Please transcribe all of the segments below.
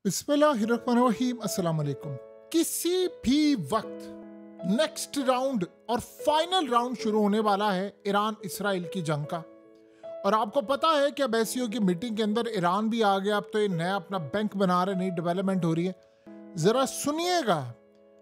बिस्मिल्लाहिर्रहमानिर्रहीम, अस्सलाम वालेकुम। किसी भी वक्त नेक्स्ट राउंड और फाइनल राउंड शुरू होने वाला है ईरान इसराइल की जंग का। और आपको पता है कि अब ऐसी की मीटिंग के अंदर ईरान भी आ गया। अब तो ये नया अपना बैंक बना रहे, नई डेवलपमेंट हो रही है। जरा सुनिएगा।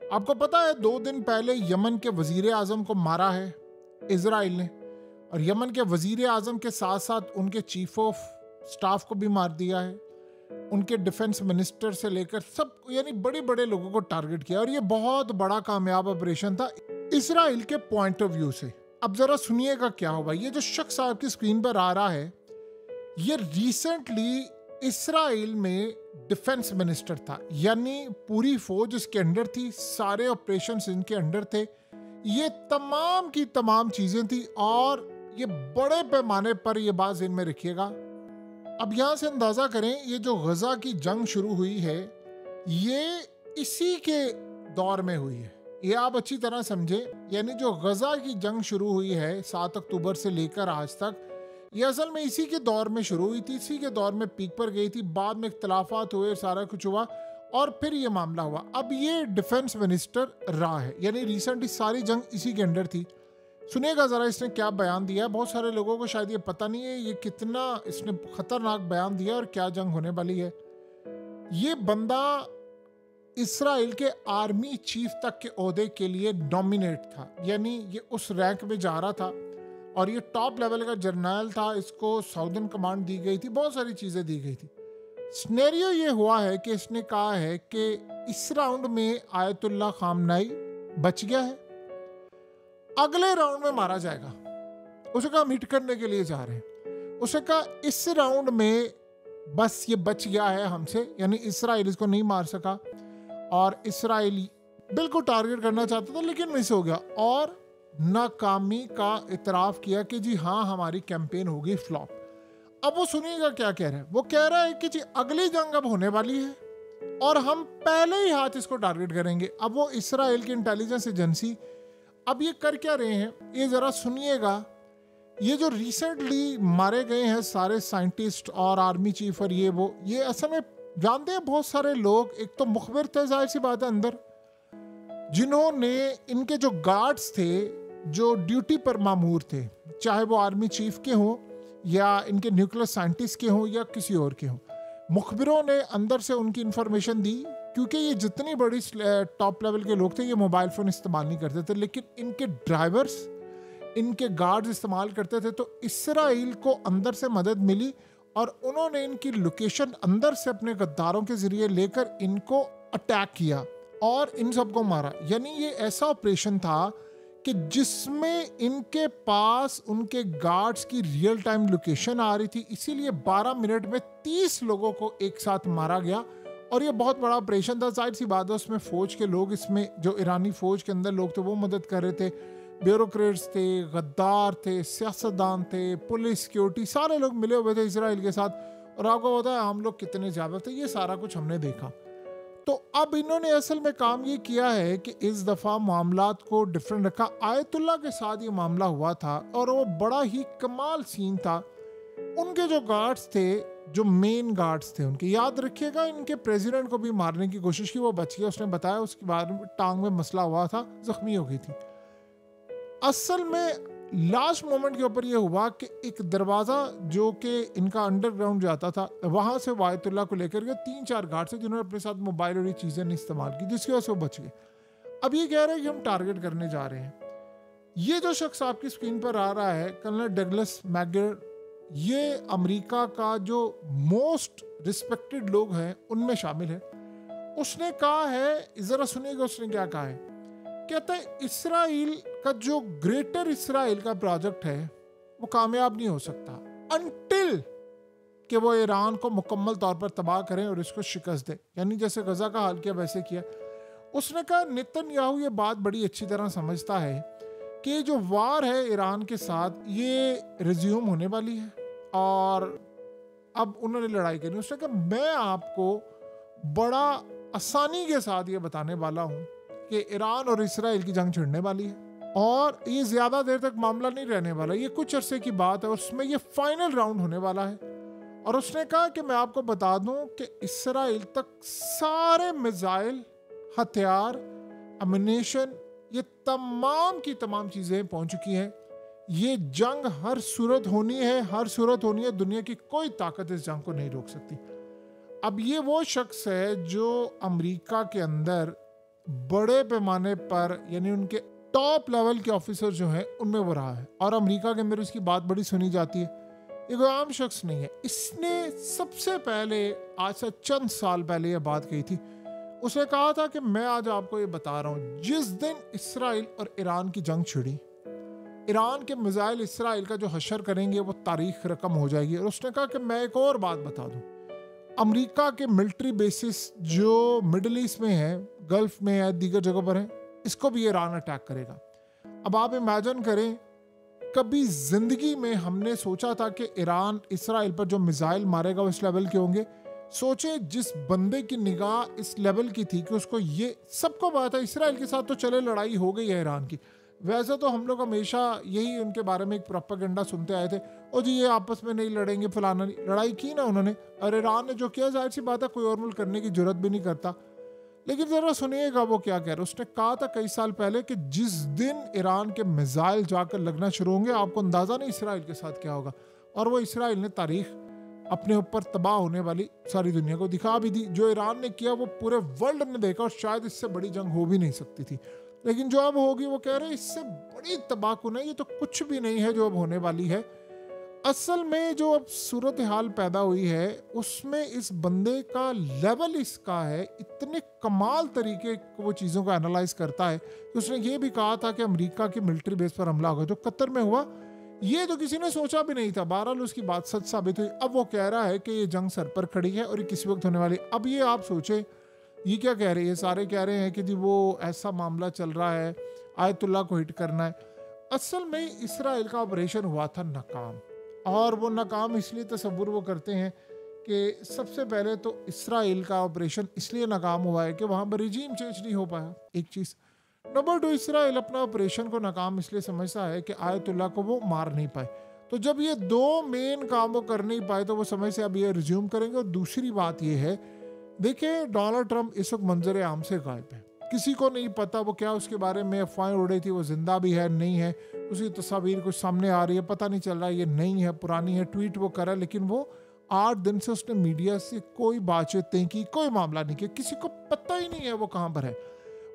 आपको पता है 2 दिन पहले यमन के वजीर आजम को मारा है इसराइल ने, और यमन के वजीर आजम के साथ साथ उनके चीफ ऑफ स्टाफ को भी मार दिया है। उनके डिफेंस मिनिस्टर से लेकर सब, यानी बड़े बड़े लोगों को टारगेट किया। और ये बहुत बड़ा कामयाब ऑपरेशन था इसराइल के पॉइंट ऑफ व्यू से। अब जरा सुनिएगा क्या हुआ। ये जो शख्स आपकी स्क्रीन पर आ रहा है, ये रिसेंटली इसराइल में डिफेंस मिनिस्टर था, यानी पूरी फौज इसके अंडर थी, सारे ऑपरेशंस इनके अंडर थे, ये तमाम की तमाम चीजें थी। और ये बड़े पैमाने पर ये बात ज़हन में रखिएगा। अब यहां से अंदाजा करें, ये जो गजा की जंग शुरू हुई है ये इसी के दौर में हुई है। ये आप अच्छी तरह समझे। यानी जो गजा की जंग शुरू हुई है 7 अक्टूबर से लेकर आज तक, ये असल में इसी के दौर में शुरू हुई थी, इसी के दौर में पीक पर गई थी। बाद में इख्तलाफात हुए, सारा कुछ हुआ और फिर ये मामला हुआ। अब ये डिफेंस मिनिस्टर रहा है, यानी रिसेंटली सारी जंग इसी के अंडर थी। सुनिएगा ज़रा इसने क्या बयान दिया है। बहुत सारे लोगों को शायद ये पता नहीं है ये कितना इसने खतरनाक बयान दिया और क्या जंग होने वाली है। ये बंदा इसराइल के आर्मी चीफ तक के ओहदे के लिए नॉमिनेट था, यानी ये उस रैंक में जा रहा था और ये टॉप लेवल का जर्नल था। इसको साउदर्न कमांड दी गई थी, बहुत सारी चीज़ें दी गई थी। सिनेरियो ये हुआ है कि इसने कहा है कि इस राउंड में आयतुल्लाह खामनाई बच गया है, अगले राउंड में मारा जाएगा। उसे कहा हम हिट करने के लिए जा रहे हैं। उसे कहा इस राउंड में बस ये बच गया है हमसे, यानी इसराइल इसको नहीं मार सका और इसराइल बिल्कुल टारगेट करना चाहता था लेकिन मिस हो गया और नाकामी का इतराफ किया कि जी हाँ हमारी कैंपेन होगी फ्लॉप। अब वो सुनिएगा क्या कह रहा है। वो कह रहा है कि जी अगली जंग अब होने वाली है और हम पहले ही हाथ इसको टारगेट करेंगे। अब वो इसराइल की इंटेलिजेंस एजेंसी अब ये कर क्या रहे हैं, ये जरा सुनिएगा। ये जो रिसेंटली मारे गए हैं सारे साइंटिस्ट और आर्मी चीफ और ये असल में जानते हैं बहुत सारे लोग। एक तो मुखबिर थे, जाहिर सी बात है अंदर, जिन्होंने इनके जो गार्ड्स थे जो ड्यूटी पर मामूर थे, चाहे वो आर्मी चीफ के हों या इनके न्यूक्लियर साइंटिस्ट के हों या किसी और के हों, मुखबिरों ने अंदर से उनकी इंफॉर्मेशन दी। क्योंकि ये जितनी बड़ी टॉप लेवल के लोग थे ये मोबाइल फ़ोन इस्तेमाल नहीं करते थे, लेकिन इनके ड्राइवर्स, इनके गार्ड्स इस्तेमाल करते थे। तो इसराइल को अंदर से मदद मिली और उन्होंने इनकी लोकेशन अंदर से अपने गद्दारों के जरिए लेकर इनको अटैक किया और इन सबको मारा। यानी ये ऐसा ऑपरेशन था कि जिसमें इनके पास उनके गार्ड्स की रियल टाइम लोकेशन आ रही थी, इसीलिए 12 मिनट में 30 लोगों को एक साथ मारा गया। और ये बहुत बड़ा ऑपरेशन था। जाहिर सी बात है उसमें फौज के लोग, इसमें जो ईरानी फौज के अंदर लोग थे वो मदद कर रहे थे, ब्यूरोक्रेट्स थे, गद्दार थे, सियासतदान थे, पुलिस, सिक्योरिटी, सारे लोग मिले हुए थे इसराइल के साथ। और आपको पता है हम लोग कितने ज़्यादा थे, ये सारा कुछ हमने देखा। तो अब इन्होंने असल में काम ये किया है कि इस दफ़ा मामलात को डिफरेंट रखा। आयतुल्लाह के साथ ये मामला हुआ था और वो बड़ा ही कमाल सीन था। उनके जो गार्ड्स थे, जो मेन गार्ड्स थे उनके, याद रखिएगा, इनके प्रेसिडेंट को भी मारने की कोशिश की, वो बच गया। उसने बताया उसके बाद में टांग में मसला हुआ था, जख्मी हो गई थी। असल में लास्ट मोमेंट के ऊपर ये हुआ कि एक दरवाज़ा जो कि इनका अंडरग्राउंड जाता था, वहाँ से वायतुल्लाह को लेकर गए 3-4 गार्ड से, जिन्होंने अपने साथ मोबाइल और ये चीज़ें नहीं इस्तेमाल की, जिसकी वजह से वो बच गए। अब ये कह रहे हैं कि हम टारगेट करने जा रहे हैं। ये जो शख्स आपकी स्क्रीन पर आ रहा है, कर्नल डगलस मैकग्रेगोर, ये अमेरिका का जो मोस्ट रिस्पेक्टेड लोग हैं उनमें शामिल है। उसने कहा है, ज़रा सुनिएगा उसने क्या कहा है। कहता है इसराइल का जो ग्रेटर इसराइल का प्रोजेक्ट है वो कामयाब नहीं हो सकता अनटिल कि वो ईरान को मुकम्मल तौर पर तबाह करें और इसको शिकस्त दे, यानी जैसे गजा का हाल किया वैसे किया। उसने कहा नेतन्याहू ये बात बड़ी अच्छी तरह समझता है कि जो वार है ईरान के साथ ये रिज्यूम होने वाली है और अब उन्होंने लड़ाई करनी। उसने कहा मैं आपको बड़ा आसानी के साथ ये बताने वाला हूँ कि ईरान और इसराइल की जंग छिड़ने वाली है और ये ज़्यादा देर तक मामला नहीं रहने वाला, ये कुछ अरसे की बात है। उसमें ये फाइनल राउंड होने वाला है और उसने कहा कि मैं आपको बता दूं कि इसराइल तक सारे मिसाइल, हथियार, अम्यूनिशन, ये तमाम की तमाम चीज़ें पहुंच चुकी हैं। ये जंग हर सूरत होनी है, हर सूरत होनी है। दुनिया की कोई ताकत इस जंग को नहीं रोक सकती। अब ये वो शख्स है जो अमेरिका के अंदर बड़े पैमाने पर, यानी उनके टॉप लेवल के ऑफिसर जो हैं उनमें वो रहा है, और अमेरिका के अंदर उसकी बात बड़ी सुनी जाती है। ये कोई आम शख्स नहीं है। इसने सबसे पहले, आज से चंद साल पहले ये बात कही थी। उसने कहा था कि मैं आज आपको ये बता रहा हूँ, जिस दिन इसराइल और ईरान की जंग छिड़ी, ईरान के मिसाइल इसराइल का जो हशर करेंगे वो तारीख रकम हो जाएगी। और उसने कहा कि मैं एक और बात बता दूं, अमेरिका के मिलिट्री बेसिस जो मिडिल ईस्ट में है, गल्फ में है, दीगर जगहों पर है, इसको भी ईरान अटैक करेगा। अब आप इमेजिन करें, कभी जिंदगी में हमने सोचा था कि ईरान इसराइल पर जो मिसाइल मारेगा वो इस लेवल के होंगे? सोचे जिस बंदे की निगाह इस लेवल की थी कि उसको ये सबको बात है, इसराइल के साथ तो चले लड़ाई हो गई है ईरान की। वैसे तो हम लोग हमेशा यही उनके बारे में एक प्रोपेगेंडा सुनते आए थे, और जी ये आपस में नहीं लड़ेंगे, फलाना नहीं। लड़ाई की ना उन्होंने, और ईरान ने जो किया, जाहिर सी बात है कोई और मुल्क करने की जरूरत भी नहीं करता। लेकिन जरा सुनिएगा वो क्या कह रहे। उसने कहा था कई साल पहले कि जिस दिन ईरान के मिसाइल जाकर लगना शुरू होंगे, आपको अंदाजा नहीं इसराइल के साथ क्या होगा। और वो इसराइल ने तारीख अपने ऊपर तबाह होने वाली सारी दुनिया को दिखा भी दी। जो ईरान ने किया वो पूरे वर्ल्ड ने देखा, और शायद इससे बड़ी जंग हो भी नहीं सकती थी। लेकिन जो अब होगी वो कह रहे हैं इससे बड़ी तबाहकुन है, ये तो कुछ भी नहीं है जो अब होने वाली है। असल में जो अब सूरत हाल पैदा हुई है उसमें इस बंदे का लेवल इसका है, इतने कमाल तरीके को वो चीज़ों को एनालाइज करता है कि उसने ये भी कहा था कि अमेरिका की मिलिट्री बेस पर हमला होगा जो कतर में हुआ, ये तो किसी ने सोचा भी नहीं था। बहरहाल उसकी बात सच साबित हुई। अब वो कह रहा है कि ये जंग सर पर खड़ी है और ये किसी वक्त होने वाली। अब ये आप सोचें, ये क्या कह रहे हैं, ये सारे कह रहे हैं कि जी वो ऐसा मामला चल रहा है, आयतुल्लाह को हिट करना है। असल में इसराइल का ऑपरेशन हुआ था नाकाम, और वो नाकाम इसलिए तसव्वुर वो करते हैं कि सबसे पहले तो इसराइल का ऑपरेशन इसलिए नाकाम हुआ है कि वहाँ पर रिजीम चेंज नहीं हो पाया, एक चीज़। नंबर 2, इसराइल अपना ऑपरेशन को नाकाम इसलिए समझता है कि आयतुल्लाह को वो मार नहीं पाए। तो जब ये दो मेन काम वो कर नहीं पाए तो वो समय से अब ये रिज्यूम करेंगे। और दूसरी बात ये है, देखिए डोनाल्ड ट्रंप इस वक्त मंजर आम से गायब है, किसी को नहीं पता वो क्या, उसके बारे में अफवाहें उड़ रही थी, वो जिंदा भी है नहीं है, उसकी तस्वीर कुछ सामने आ रही है, पता नहीं चल रहा है ये नई है पुरानी है। ट्वीट वो कर रहा है, लेकिन वो 8 दिन से उसने मीडिया से कोई बातचीत नहीं की, कोई मामला नहीं किया, किसी को पता ही नहीं है वो कहाँ पर है।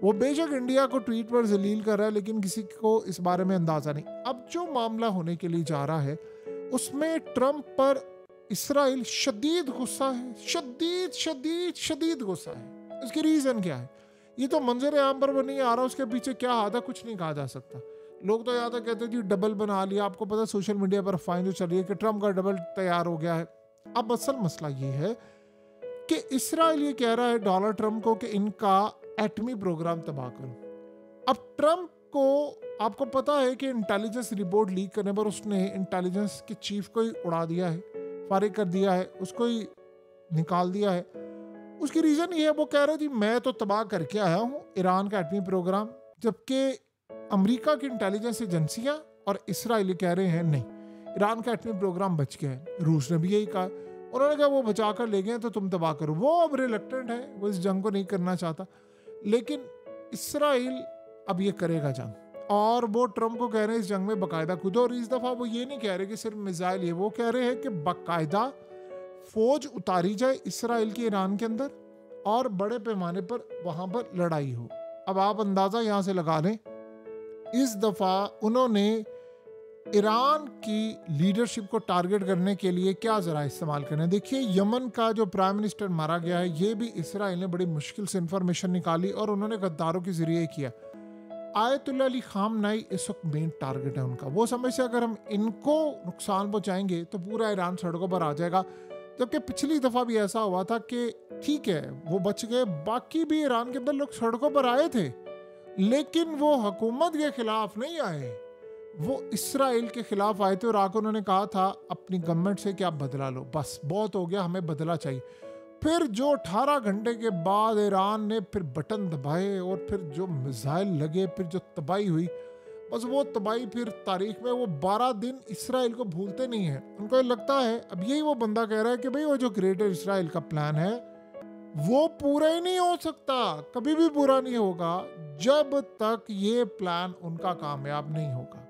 वो बेशक इंडिया को ट्वीट पर जलील कर रहा है, लेकिन किसी को इस बारे में अंदाजा नहीं। अब जो मामला होने के लिए जा रहा है उसमें ट्रंप पर इसराइल शदीद गुस्सा है, शदीद गुस्सा है। इसकी रीजन क्या है? ये तो मंजर आम पर वो नहीं आ रहा, उसके पीछे क्या हाथ है कुछ नहीं कहा जा सकता। लोग तो यहाँ तक कहते हैं जी डबल बना लिया। आपको पता है सोशल मीडिया पर फाइन जो चल रही है कि ट्रंप का डबल तैयार हो गया है। अब असल मसला ये है कि इसराइल ये कह रहा है डोनाल्ड ट्रंप को कि इनका एटमी प्रोग्राम तबाह करो। अब ट्रंप को आपको पता है कि इंटेलिजेंस रिपोर्ट लीक करने पर उसने इंटेलिजेंस के चीफ को ही उड़ा दिया है, फारिग कर दिया है, उसको ही निकाल दिया है। उसकी रीजन ये है, वो कह रहे जी मैं तो तबाह करके आया हूँ ईरान का एटमी प्रोग्राम, जबकि अमेरिका की इंटेलिजेंस एजेंसियां और इसराइली कह रहे हैं नहीं, ईरान का एटमी प्रोग्राम बच गया है। रूस ने भी यही कहा, उन्होंने कहा वो बचा कर ले गए तो तुम तबाह करो। वो अब रिलक्टेंट है, वो इस जंग को नहीं करना चाहता, लेकिन इसराइल अब ये करेगा जंग। और वो ट्रंप को कह रहे हैं इस जंग में बाकायदा कूदो। और इस दफ़ा वो ये नहीं कह रहे कि सिर्फ मिसाइल, ये वो कह रहे हैं कि बाकायदा फौज उतारी जाए इसराइल की ईरान के अंदर और बड़े पैमाने पर वहां पर लड़ाई हो। अब आप अंदाजा यहां से लगा लें, इस दफा उन्होंने ईरान की लीडरशिप को टारगेट करने के लिए क्या जरा इस्तेमाल करना है। देखिए यमन का जो प्राइम मिनिस्टर मारा गया है, ये भी इसराइल ने बड़ी मुश्किल से इंफॉर्मेशन निकाली और उन्होंने गद्दारों के जरिए किया। आयतुल्लाह अली खामनाई इस वक्त मेन टारगेट है उनका। वो समझते अगर हम इनको नुकसान पहुंचाएंगे तो पूरा ईरान सड़कों पर आ जाएगा। जबकि पिछली दफा भी ऐसा हुआ था कि ठीक है वो बच गए, बाकी भी ईरान के अंदर लोग सड़कों पर आए थे, लेकिन वो हुकूमत के खिलाफ नहीं आए, वो इसराइल के खिलाफ आए थे। और आकर उन्होंने कहा था अपनी गवर्नमेंट से कि आप बदला लो, बस बहुत हो गया, हमें बदला चाहिए। फिर जो 18 घंटे के बाद ईरान ने फिर बटन दबाए और फिर जो मिसाइल लगे, फिर जो तबाही हुई, बस वो तबाही फिर तारीख में वो 12 दिन इसराइल को भूलते नहीं है। उनको ये लगता है, अब यही वो बंदा कह रहा है कि भाई वो जो ग्रेटर इसराइल का प्लान है वो पूरा ही नहीं हो सकता, कभी भी पूरा नहीं होगा जब तक ये प्लान उनका कामयाब नहीं होगा।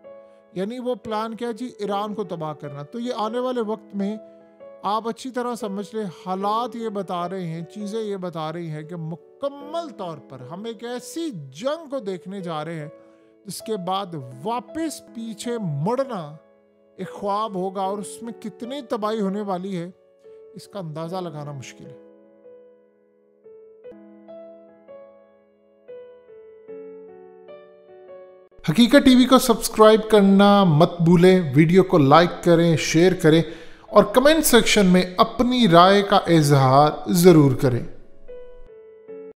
यानी वो प्लान क्या जी, ईरान को तबाह करना। तो ये आने वाले वक्त में आप अच्छी तरह समझ ले, हालात ये बता रहे हैं, चीज़ें ये बता रही हैं कि मुकम्मल तौर पर हम एक ऐसी जंग को देखने जा रहे हैं जिसके बाद वापस पीछे मुड़ना एक ख्वाब होगा, और उसमें कितनी तबाही होने वाली है इसका अंदाज़ा लगाना मुश्किल है। हकीकत टीवी को सब्सक्राइब करना मत भूलें, वीडियो को लाइक करें, शेयर करें और कमेंट सेक्शन में अपनी राय का इजहार ज़रूर करें।